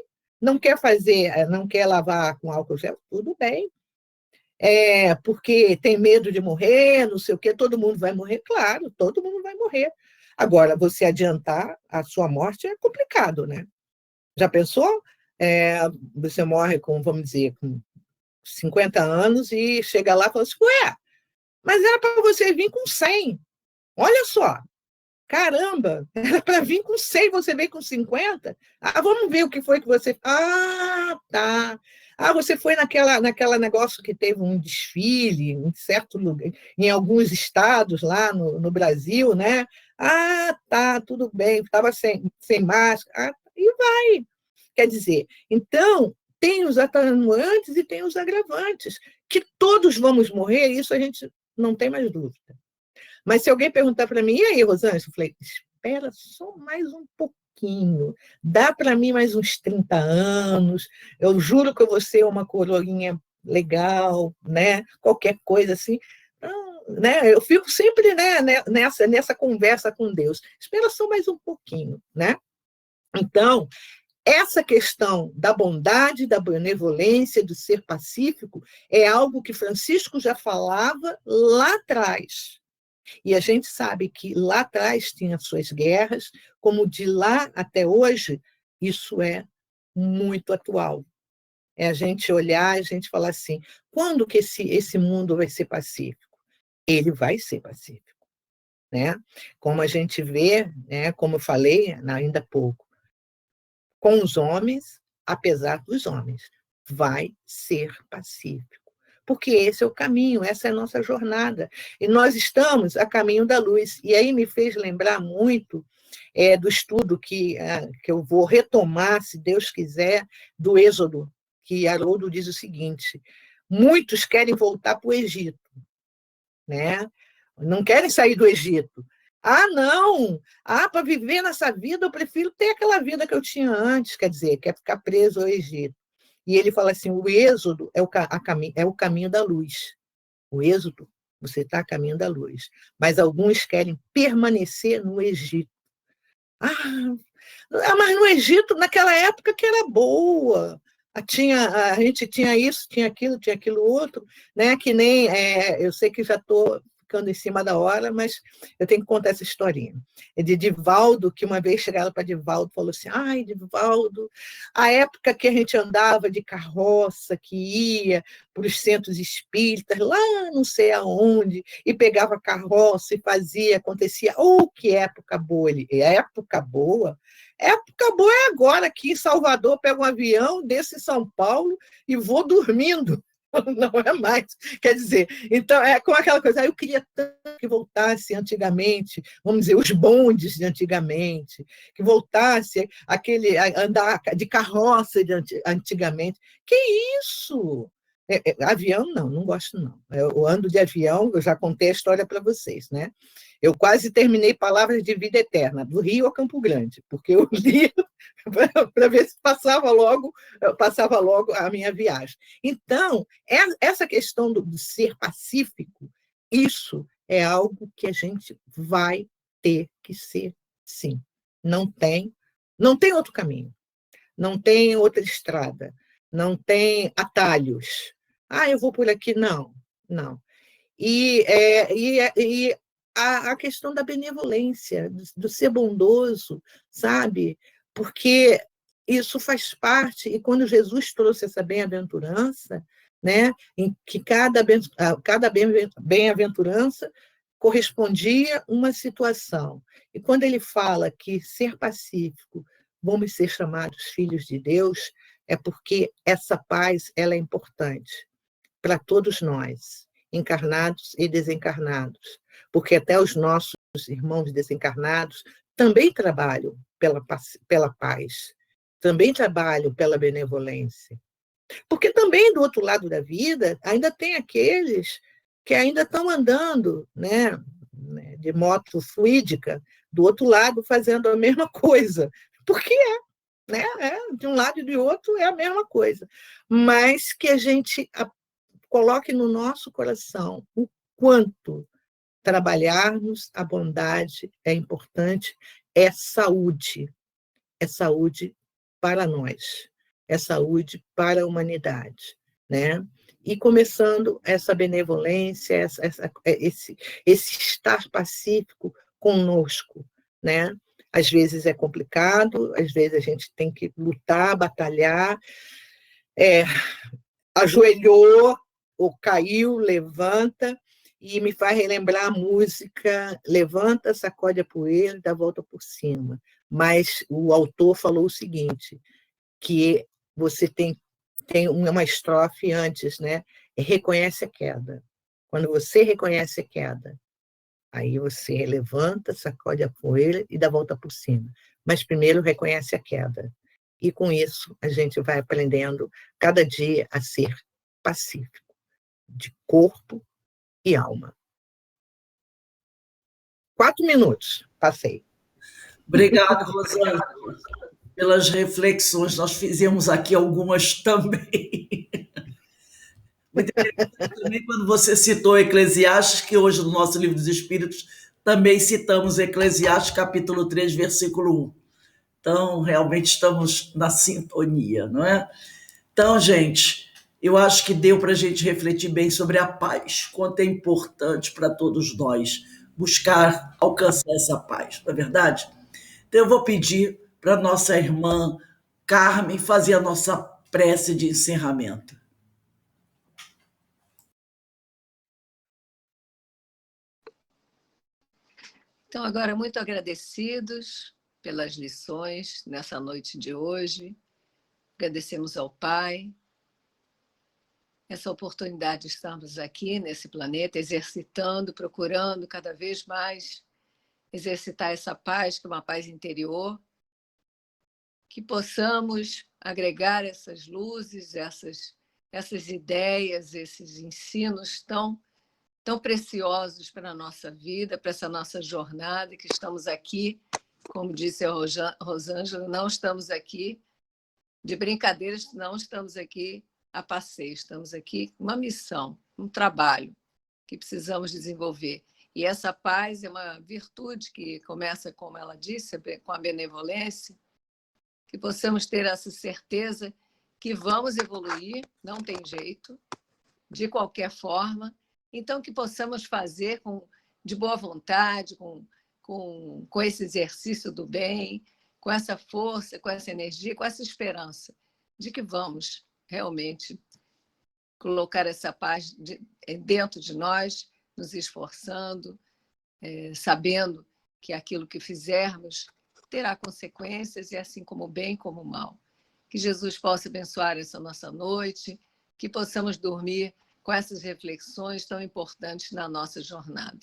Não quer fazer, não quer lavar com álcool gel, tudo bem. Porque tem medo de morrer, não sei o quê, todo mundo vai morrer, claro, todo mundo vai morrer. Agora, você adiantar a sua morte é complicado, né? Já pensou? Você morre com, vamos dizer, com 50 anos e chega lá e fala assim, ué, mas era para você vir com 100. Olha só, caramba, era para vir com 100, você veio com 50? Vamos ver o que foi que você... tá. Você foi naquela negócio que teve um desfile em certo lugar, em alguns estados lá no Brasil, né? Tá, tudo bem, estava sem máscara. E vai. Quer dizer, então, tem os atenuantes e tem os agravantes, que todos vamos morrer, isso a gente não tem mais dúvida. Mas se alguém perguntar para mim, e aí, Rosângela? Eu falei, espera só mais um pouquinho, dá para mim mais uns 30 anos, eu juro que eu vou ser uma coroinha legal, né? Qualquer coisa assim. Não, né? Eu fico sempre, né, nessa conversa com Deus. Espera só mais um pouquinho, né? Então, essa questão da bondade, da benevolência, do ser pacífico, é algo que Francisco já falava lá atrás. E a gente sabe que lá atrás tinha suas guerras, como de lá até hoje, isso é muito atual. É a gente olhar e a gente falar assim, quando que esse mundo vai ser pacífico? Ele vai ser pacífico. Né? Como a gente vê, né, como eu falei ainda há pouco, com os homens, apesar dos homens, vai ser pacífico. Porque esse é o caminho, essa é a nossa jornada. E nós estamos a caminho da luz. E aí me fez lembrar muito do estudo que eu vou retomar, se Deus quiser, do Êxodo, que Haroldo diz o seguinte, muitos querem voltar para o Egito, né? Não querem sair do Egito. Não! Para viver nessa vida, eu prefiro ter aquela vida que eu tinha antes, quer dizer, quer ficar preso ao Egito. E ele fala assim, o êxodo é o caminho da luz. O êxodo, você está a caminho da luz. Mas alguns querem permanecer no Egito. Mas no Egito, naquela época que era boa. A gente tinha isso, tinha aquilo outro, né? Que nem, eu sei que já estou ficando em cima da hora, mas eu tenho que contar essa historinha. É de Divaldo, que uma vez chegaram para Divaldo e falou assim: ai, Divaldo, a época que a gente andava de carroça, que ia para os centros espíritas, lá não sei aonde, e pegava a carroça e fazia, acontecia. Que época boa! Época boa? Época boa é agora, aqui em Salvador, pego um avião, desço em São Paulo e vou dormindo. Não é mais. Quer dizer, então, é com aquela coisa, eu queria tanto que voltasse antigamente, vamos dizer, os bondes de antigamente, que voltasse aquele andar de carroça de antigamente. Que isso? Avião, não gosto, não. Eu ando de avião, eu já contei a história para vocês, né? Eu quase terminei Palavras de Vida Eterna, do Rio a Campo Grande, porque eu li para ver se passava logo a minha viagem. Então, essa questão do ser pacífico, isso é algo que a gente vai ter que ser, sim. Não tem outro caminho, não tem outra estrada, não tem atalhos. Eu vou por aqui, não. E a questão da benevolência, do ser bondoso, sabe? Porque isso faz parte, e quando Jesus trouxe essa bem-aventurança, né, em que cada bem-aventurança correspondia uma situação. E quando ele fala que ser pacífico, vamos ser chamados filhos de Deus, é porque essa paz ela é importante para todos nós, encarnados e desencarnados, porque até os nossos irmãos desencarnados também trabalham pela paz, também trabalham pela benevolência. Porque também, do outro lado da vida, ainda tem aqueles que ainda estão andando, né, de moto fluídica, do outro lado fazendo a mesma coisa, porque né, de um lado e do outro é a mesma coisa, mas que a gente coloque no nosso coração o quanto trabalharmos a bondade é importante, é saúde para nós, é saúde para a humanidade, né? E começando essa benevolência, esse estar pacífico conosco, né? Às vezes é complicado, às vezes a gente tem que lutar, batalhar, ajoelhou ou caiu, levanta, e me faz relembrar a música Levanta, Sacode a Poeira e Dá Volta por Cima. Mas o autor falou o seguinte, que você tem uma estrofe antes, né? Reconhece a queda. Quando você reconhece a queda, aí você levanta, sacode a poeira e dá volta por cima. Mas primeiro reconhece a queda. E com isso a gente vai aprendendo cada dia a ser pacífico, de corpo e alma. 4 minutos, passei. Obrigada, Rosângela, pelas reflexões. Nós fizemos aqui algumas também. Muito interessante também quando você citou Eclesiastes, que hoje no nosso Livro dos Espíritos também citamos Eclesiastes, capítulo 3, versículo 1. Então, realmente estamos na sintonia, não é? Então, gente, eu acho que deu para a gente refletir bem sobre a paz, quanto é importante para todos nós buscar alcançar essa paz, não é verdade? Então, eu vou pedir para a nossa irmã Carmen fazer a nossa prece de encerramento. Então, agora, muito agradecidos pelas lições nessa noite de hoje. Agradecemos ao Pai essa oportunidade de estarmos aqui nesse planeta, exercitando, procurando cada vez mais exercitar essa paz, que é uma paz interior, que possamos agregar essas luzes, essas ideias, esses ensinos tão preciosos para a nossa vida, para essa nossa jornada, que estamos aqui, como disse a Rosângela, não estamos aqui de brincadeiras, não estamos aqui a passeio, estamos aqui com uma missão, um trabalho que precisamos desenvolver. E essa paz é uma virtude que começa, como ela disse, com a benevolência, que possamos ter essa certeza que vamos evoluir, não tem jeito, de qualquer forma, Então, que possamos fazer de boa vontade, com esse exercício do bem, com essa força, com essa energia, com essa esperança de que vamos realmente colocar essa paz dentro de nós, nos esforçando, sabendo que aquilo que fizermos terá consequências, e assim como o bem como o mal. Que Jesus possa abençoar essa nossa noite, que possamos dormir com essas reflexões tão importantes na nossa jornada.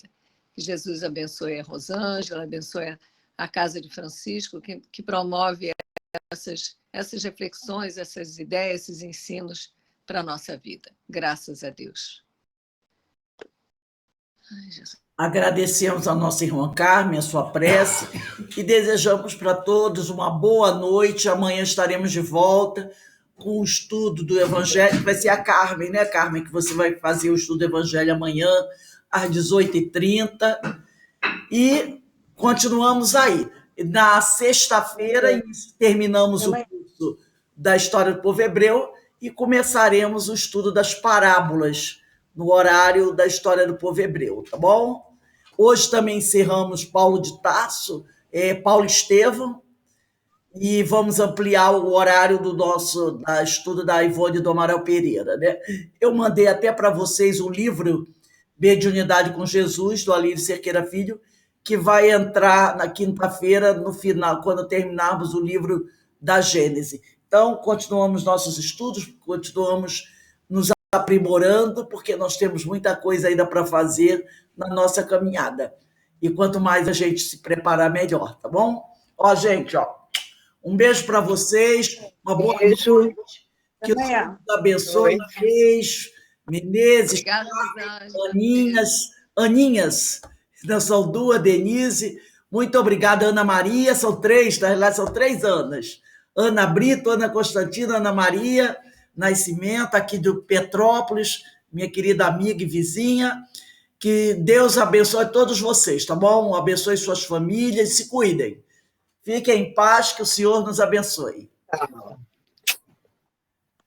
Que Jesus abençoe a Rosângela, abençoe a Casa de Francisco, que promove essas reflexões, essas ideias, esses ensinos para a nossa vida. Graças a Deus. Ai, Jesus. Agradecemos a nossa irmã Carmen, a sua prece, e desejamos para todos uma boa noite. Amanhã estaremos de volta com o estudo do Evangelho. Vai ser a Carmen, né, Carmen, que você vai fazer o estudo do Evangelho amanhã, às 18h30. E continuamos aí. Na sexta-feira, terminamos o curso da História do Povo Hebreu e começaremos o estudo das parábolas no horário da História do Povo Hebreu, tá bom? Hoje também encerramos Paulo de Tarso, Paulo Estevão, e vamos ampliar o horário do nosso estudo da Ivone do Amaral Pereira, né? Eu mandei até para vocês o livro Mediunidade com Jesus, do Alírio Cerqueira Filho, que vai entrar na quinta-feira, no final, quando terminarmos o livro da Gênese. Então, continuamos nossos estudos, continuamos nos aprimorando, porque nós temos muita coisa ainda para fazer na nossa caminhada. E quanto mais a gente se preparar, melhor, tá bom? Ó, gente, um beijo para vocês, uma boa noite, que o Senhor nos abençoe. Beijo, Menezes, Aninhas, são duas, Denise, muito obrigada, Ana Maria, são três, na realidade são 3 Anas, Ana Brito, Ana Constantina, Ana Maria Nascimento, aqui do Petrópolis, minha querida amiga e vizinha. Que Deus abençoe todos vocês, tá bom? Abençoe suas famílias, se cuidem. Fiquem em paz, que o Senhor nos abençoe.